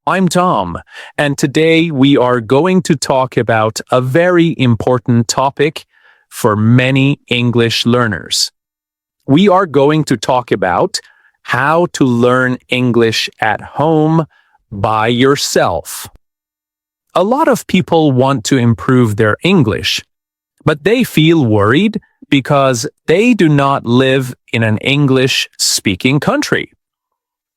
I'm Tom, and today we are going to talk about a very important topic for many English learners. We are going to talk about how to learn English at home by yourself. A lot of people want to improve their English, but they feel worried because they do not live in an English-speaking country.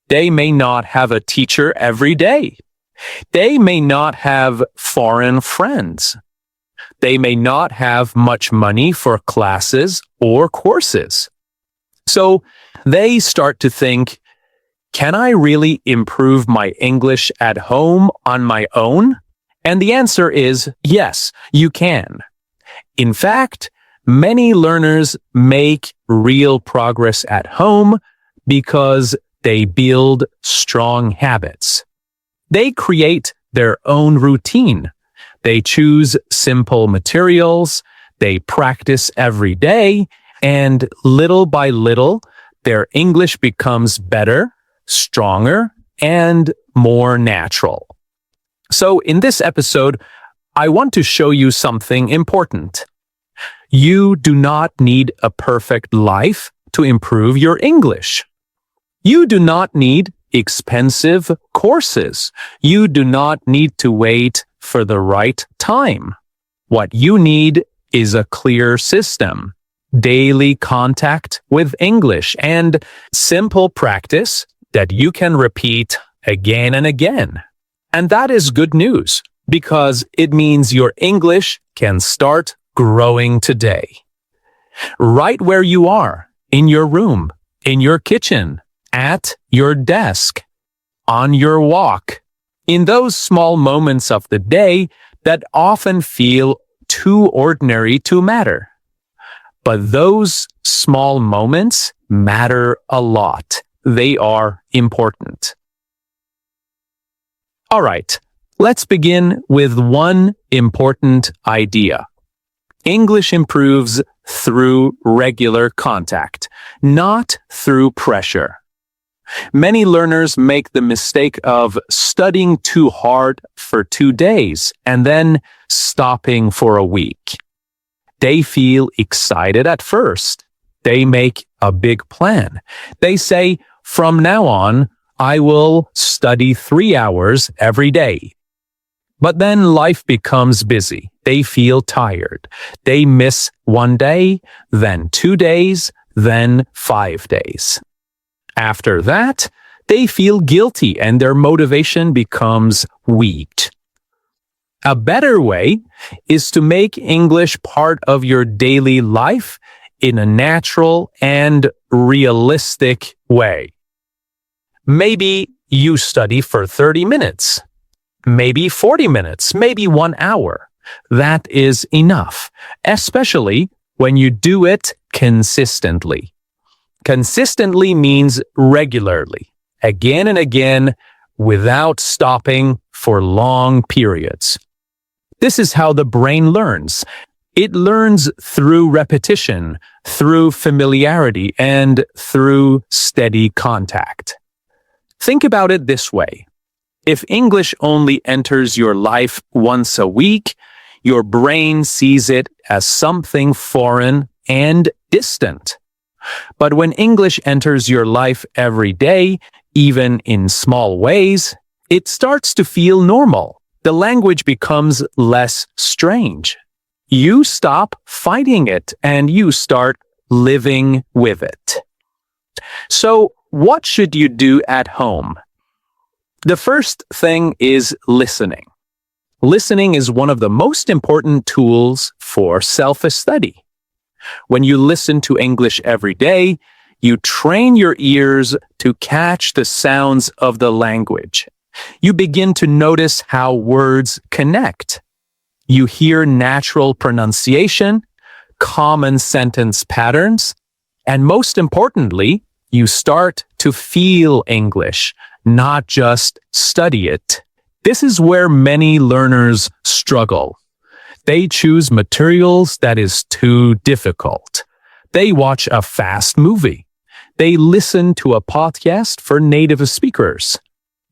They may not have a teacher every day. They may not have foreign friends. They may not have much money for classes or courses. So they start to think, can I really improve my English at home on my own? And the answer is yes, you can. In fact, many learners make real progress at home because they build strong habits. They create their own routine. They choose simple materials. They practice every day. And little by little, their English becomes better, stronger, and more natural. So in this episode, I want to show you something important. You do not need a perfect life to improve your English. You do not need expensive courses. You do not need to wait for the right time. What you need is a clear system, daily contact with English, and simple practice that you can repeat again and again. And that is good news because it means your English can start growing today. Right where you are, in your room, in your kitchen, at your desk, on your walk, in those small moments of the day that often feel too ordinary to matter. But those small moments matter a lot. They are important. All right, let's begin with one important idea. English improves through regular contact, not through pressure. Many learners make the mistake of studying too hard for 2 days and then stopping for a week. They feel excited at first. They make a big plan. They say, from now on, I will study 3 hours every day. But then life becomes busy. They feel tired. They miss 1 day, then 2 days, then 5 days. After that, they feel guilty and their motivation becomes weak. A better way is to make English part of your daily life in a natural and realistic way. Maybe you study for 30 minutes, maybe 40 minutes, maybe 1 hour. That is enough, especially when you do it consistently. Consistently means regularly, again and again, without stopping for long periods. This is how the brain learns. It learns through repetition, through familiarity, and through steady contact. Think about it this way. If English only enters your life once a week, your brain sees it as something foreign and distant. But when English enters your life every day, even in small ways, it starts to feel normal. The language becomes less strange. You stop fighting it and you start living with it. So, what should you do at home? The first thing is listening. Listening is one of the most important tools for self-study. When you listen to English every day, you train your ears to catch the sounds of the language. You begin to notice how words connect. You hear natural pronunciation, common sentence patterns, and most importantly, you start to feel English, not just study it. This is where many learners struggle. They choose materials that is too difficult. They watch a fast movie. They listen to a podcast for native speakers.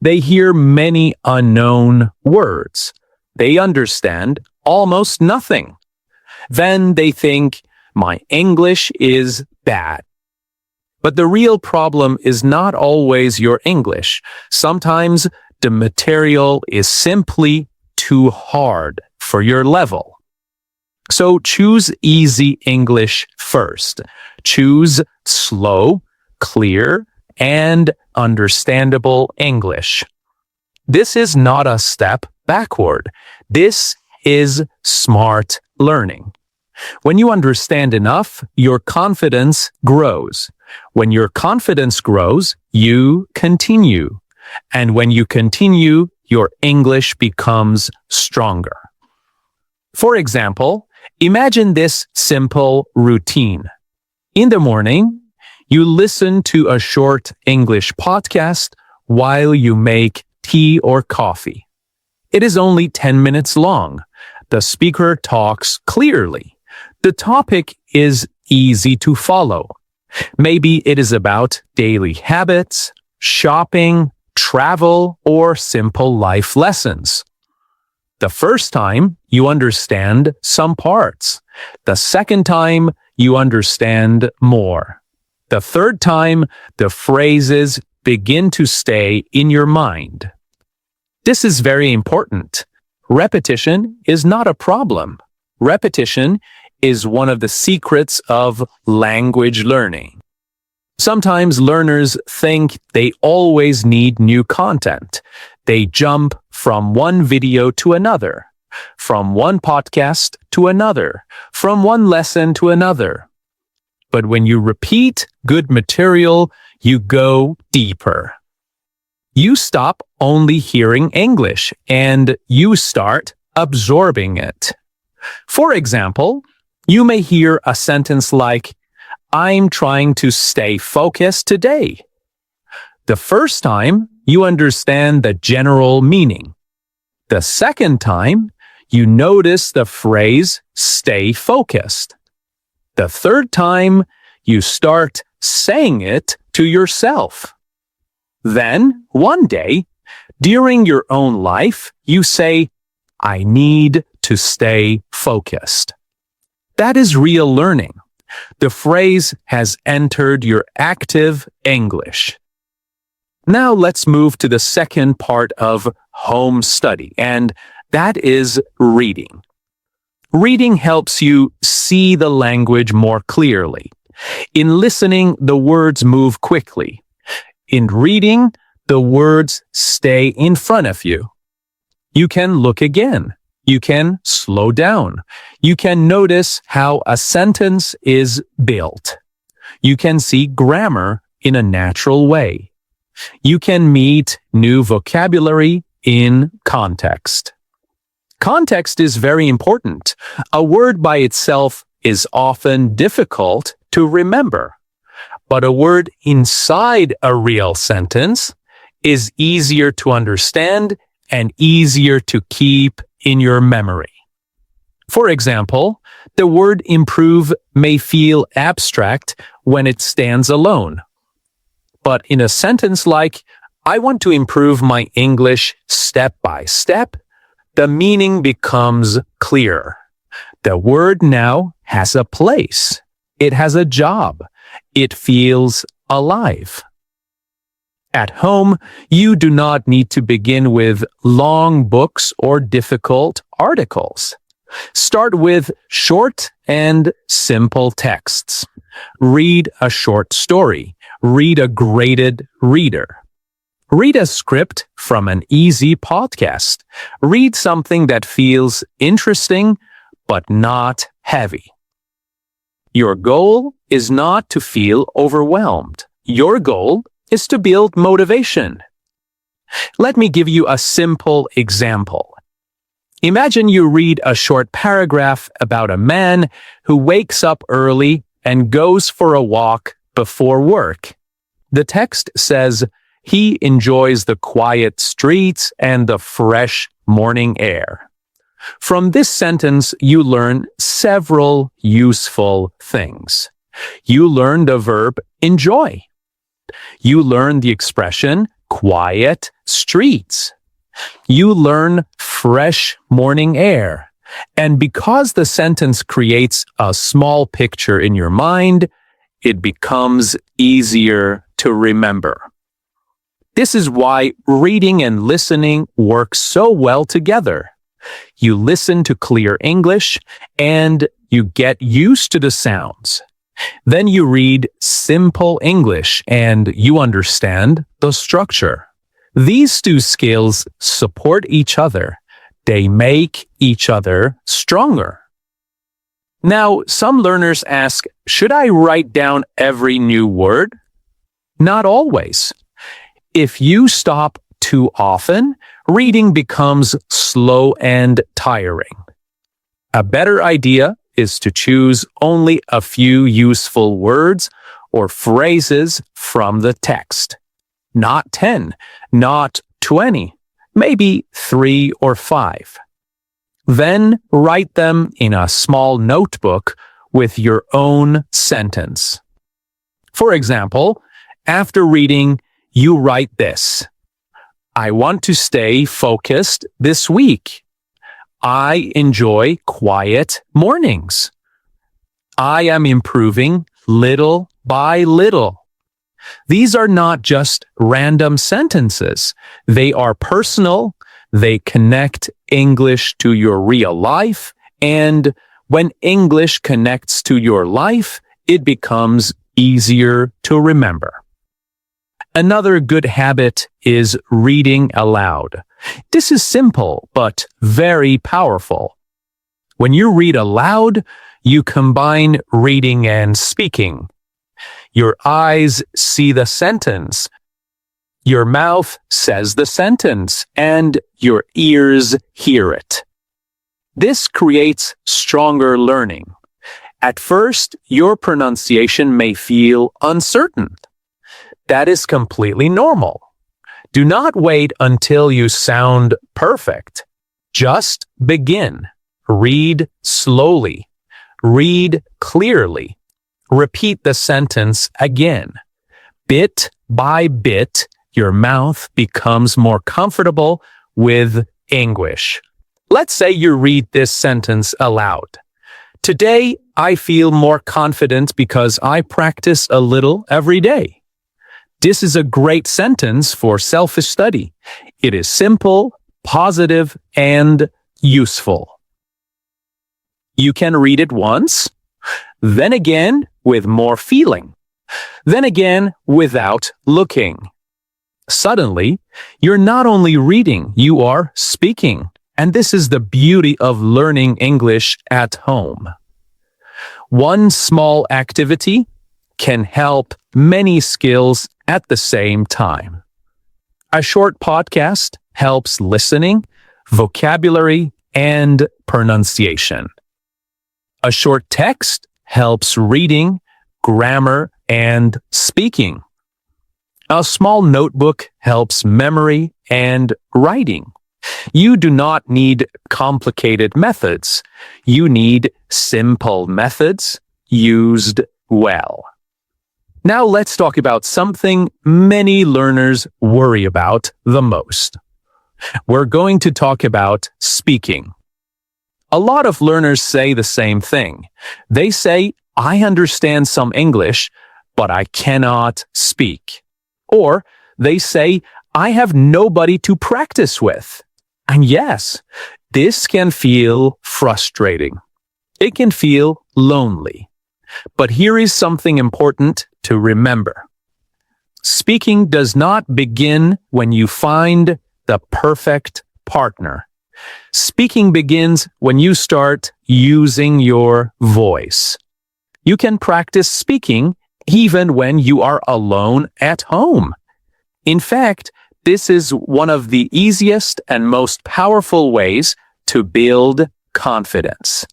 They hear many unknown words. They understand almost nothing. Then they think, my English is bad. But the real problem is not always your English. Sometimes the material is simply too hard for your level. So choose easy English first. Choose slow, clear, and understandable English. This is not a step backward. This is smart learning. When you understand enough, your confidence grows. When your confidence grows, you continue. And when you continue, your English becomes stronger. For example, imagine this simple routine. In the morning, you listen to a short English podcast while you make tea or coffee. It is only 10 minutes long. The speaker talks clearly. The topic is easy to follow. Maybe it is about daily habits, shopping, travel, or simple life lessons. The first time, you understand some parts. The second time, you understand more. The third time, the phrases begin to stay in your mind. This is very important. Repetition is not a problem. Repetition is one of the secrets of language learning. Sometimes learners think they always need new content. They jump from one video to another, from one podcast to another, from one lesson to another. But when you repeat good material, you go deeper. You stop only hearing English and you start absorbing it. For example, you may hear a sentence like, I'm trying to stay focused today. The first time, you understand the general meaning. The second time, you notice the phrase, stay focused. The third time, you start saying it to yourself. Then, one day, during your own life, you say, I need to stay focused. That is real learning. The phrase has entered your active English. Now let's move to the second part of home study, and that is reading. Reading helps you see the language more clearly. In listening, the words move quickly. In reading, the words stay in front of you. You can look again. You can slow down. You can notice how a sentence is built. You can see grammar in a natural way. You can meet new vocabulary in context. Context is very important. A word by itself is often difficult to remember, but a word inside a real sentence is easier to understand and easier to keep in your memory. For example, the word improve may feel abstract when it stands alone. But in a sentence like, I want to improve my English step by step, the meaning becomes clear. The word now has a place. It has a job. It feels alive. At home, you do not need to begin with long books or difficult articles. Start with short and simple texts. Read a short story. Read a graded reader. Read a script from an easy podcast. Read something that feels interesting but not heavy. Your goal is not to feel overwhelmed. Your goal is to build motivation. Let me give you a simple example. Imagine you read a short paragraph about a man who wakes up early and goes for a walk before work. The text says he enjoys the quiet streets and the fresh morning air. From this sentence, you learn several useful things. You learn the verb enjoy. You learn the expression quiet streets. You learn fresh morning air. And because the sentence creates a small picture in your mind, it becomes easier to remember. This is why reading and listening work so well together. You listen to clear English and you get used to the sounds. Then you read simple English and you understand the structure. These two skills support each other. They make each other stronger. Now, some learners ask, should I write down every new word? Not always. If you stop too often, reading becomes slow and tiring. A better idea is to choose only a few useful words or phrases from the text. Not 10, not 20, maybe 3 or 5. Then write them in a small notebook with your own sentence. For example, after reading, you write this: I want to stay focused this week. I enjoy quiet mornings. I am improving little by little. These are not just random sentences. They are personal. They connect English to your real life. And when English connects to your life, it becomes easier to remember. Another good habit is reading aloud. This is simple, but very powerful. When you read aloud, you combine reading and speaking. Your eyes see the sentence, your mouth says the sentence, and your ears hear it. This creates stronger learning. At first, your pronunciation may feel uncertain. That is completely normal. Do not wait until you sound perfect. Just begin. Read slowly. Read clearly. Repeat the sentence again. Bit by bit, your mouth becomes more comfortable with English. Let's say you read this sentence aloud. Today, I feel more confident because I practice a little every day. This is a great sentence for self-study. It is simple, positive, and useful. You can read it once, then again with more feeling, then again without looking. Suddenly, you're not only reading, you are speaking. And this is the beauty of learning English at home. One small activity can help many skills at the same time. A short podcast helps listening, vocabulary, and pronunciation. A short text helps reading, grammar, and speaking. A small notebook helps memory and writing. You do not need complicated methods. You need simple methods used well. Now let's talk about something many learners worry about the most. We're going to talk about speaking. A lot of learners say the same thing. They say, I understand some English, but I cannot speak. Or they say, I have nobody to practice with. And yes, this can feel frustrating. It can feel lonely. But here is something important to remember. Speaking does not begin when you find the perfect partner. Speaking begins when you start using your voice. You can practice speaking even when you are alone at home. In fact, this is one of the easiest and most powerful ways to build confidence.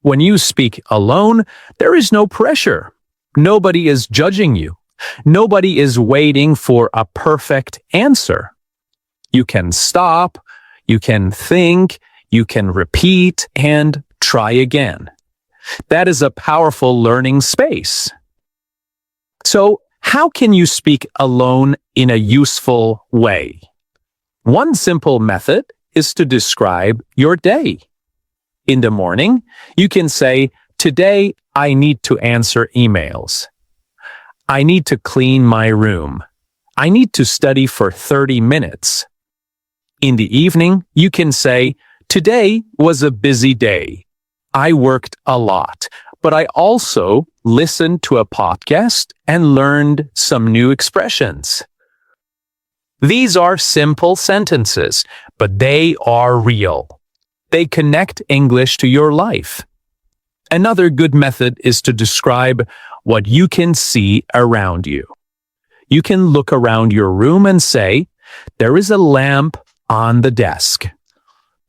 When you speak alone, there is no pressure. Nobody is judging you. Nobody is waiting for a perfect answer. You can stop, you can think, you can repeat, and try again. That is a powerful learning space. So, How can you speak alone in a useful way? One simple method is to describe your day. In the morning, you can say, "Today I need to answer emails. I need to clean my room. I need to study for 30 minutes." In the evening, you can say, "Today was a busy day. I worked a lot, but I also listened to a podcast and learned some new expressions." These are simple sentences, but they are real. They connect English to your life. Another good method is to describe what you can see around you. You can look around your room and say, "There is a lamp on the desk.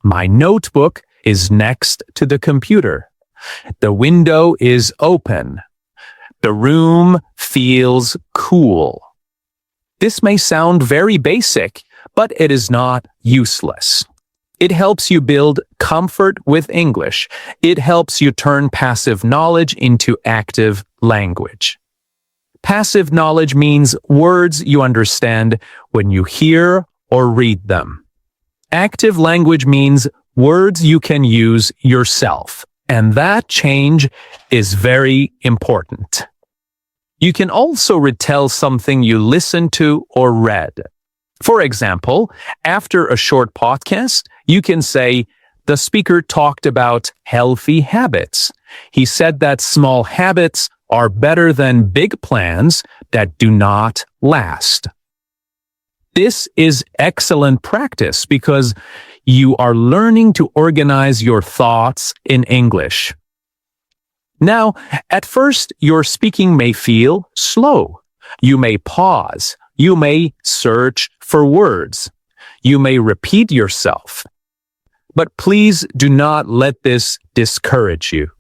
My notebook is next to the computer. The window is open. The room feels cool." This may sound very basic, but it is not useless. It helps you build comfort with English. It helps you turn passive knowledge into active language. Passive knowledge means words you understand when you hear or read them. Active language means words you can use yourself, and that change is very important. You can also retell something you listened to or read. For example, after a short podcast, you can say, "The speaker talked about healthy habits. He said that small habits are better than big plans that do not last." This is excellent practice because you are learning to organize your thoughts in English. Now, at first, your speaking may feel slow. You may pause. You may search for words. You may repeat yourself. But please do not let this discourage you.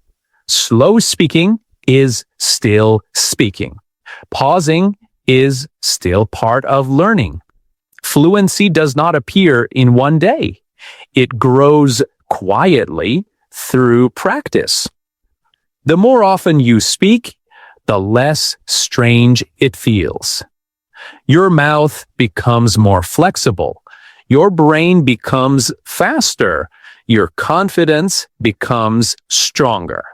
Slow speaking is still speaking. Pausing is still part of learning. Fluency does not appear in one day. It grows quietly through practice. The more often you speak, the less strange it feels. Your mouth becomes more flexible. Your brain becomes faster. Your confidence becomes stronger.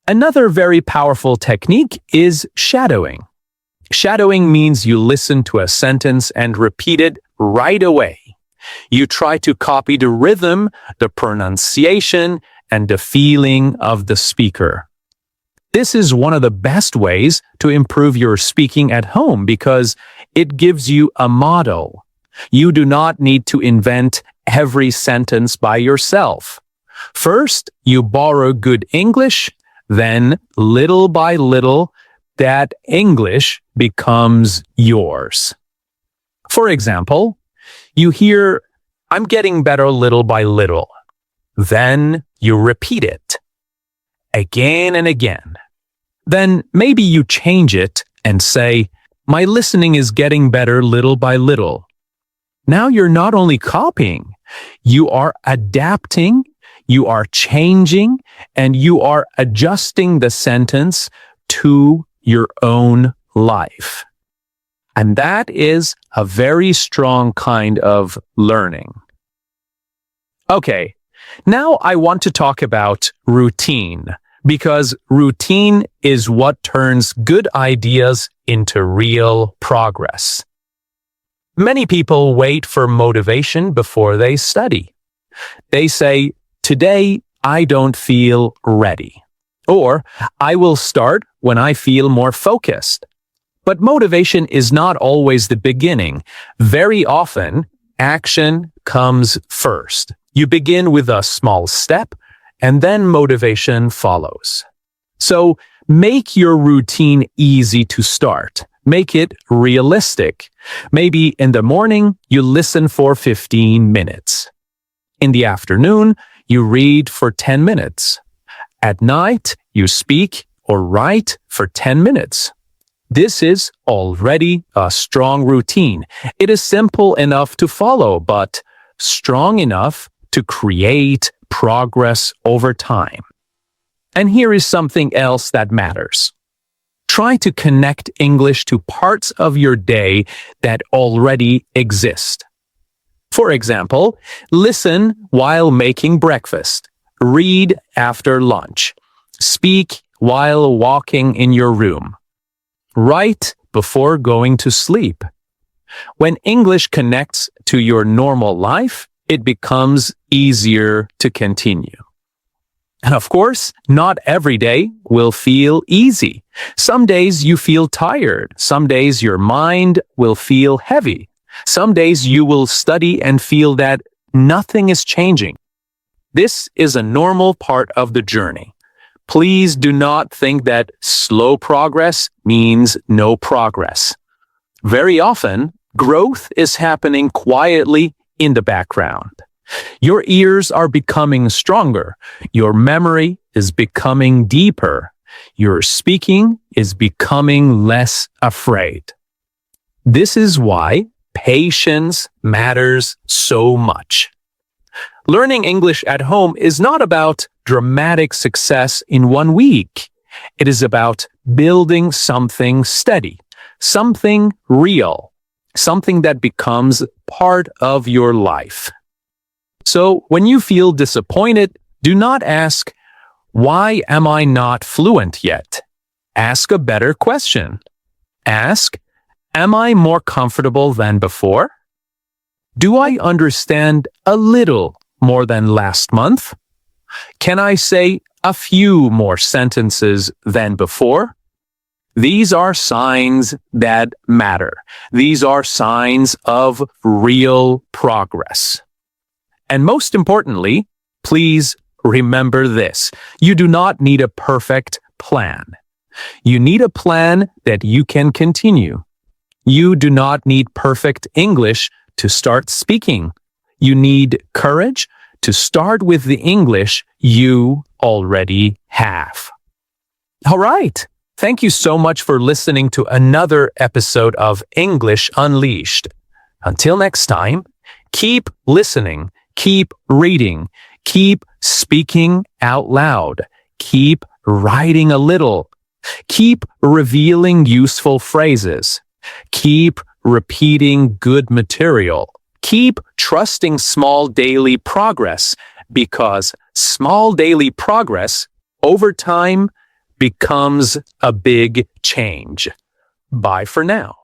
Another very powerful technique is shadowing. Shadowing means you listen to a sentence and repeat it right away. You try to copy the rhythm, the pronunciation, and the feeling of the speaker. This is one of the best ways to improve your speaking at home because it gives you a model. You do not need to invent every sentence by yourself. First, you borrow good English, then little by little, that English becomes yours. For example, you hear, "I'm getting better little by little." Then you repeat it again and again. Then maybe you change it and say, "My listening is getting better little by little." Now you're not only copying, you are adapting, you are changing, and you are adjusting the sentence to your own life. And that is a very strong kind of learning. Okay, now I want to talk about routine, because routine is what turns good ideas into real progress. Many people wait for motivation before they study. They say, "Today I don't feel ready," or "I will start when I feel more focused." But motivation is not always the beginning. Very often, action comes first. You begin with a small step, and then motivation follows. So make your routine easy to start. Make it realistic. Maybe in the morning, you listen for 15 minutes. In the afternoon, you read for 10 minutes. At night, you speak or write for 10 minutes. This is already a strong routine. It is simple enough to follow, but strong enough to create progress over time. And here is something else that matters. Try to connect English to parts of your day that already exist. For example, listen while making breakfast, read after lunch, speak while walking in your room, write before going to sleep. When English connects to your normal life, it becomes easier to continue. And of course, not every day will feel easy. Some days you feel tired. Some days your mind will feel heavy. Some days you will study and feel that nothing is changing. This is a normal part of the journey. Please do not think that slow progress means no progress. Very often, growth is happening quietly in the background. Your ears are becoming stronger. Your memory is becoming deeper. Your speaking is becoming less afraid. This is why patience matters so much. Learning English at home is not about dramatic success in 1 week. It is about building something steady, something real, something that becomes part of your life. So when you feel disappointed, do not ask, "Why am I not fluent yet?" Ask a better question. Ask, "Am I more comfortable than before? Do I understand a little more than last month? Can I say a few more sentences than before?" These are signs that matter. These are signs of real progress. And most importantly, please remember this. You do not need a perfect plan. You need a plan that you can continue. You do not need perfect English to start speaking. You need courage to start with the English you already have. All right. Thank you so much for listening to another episode of English Unleashed. Until next time, keep listening, keep reading, keep speaking out loud, keep writing a little, keep revealing useful phrases, keep repeating good material, keep trusting small daily progress, because small daily progress over time becomes a big change. Bye for now.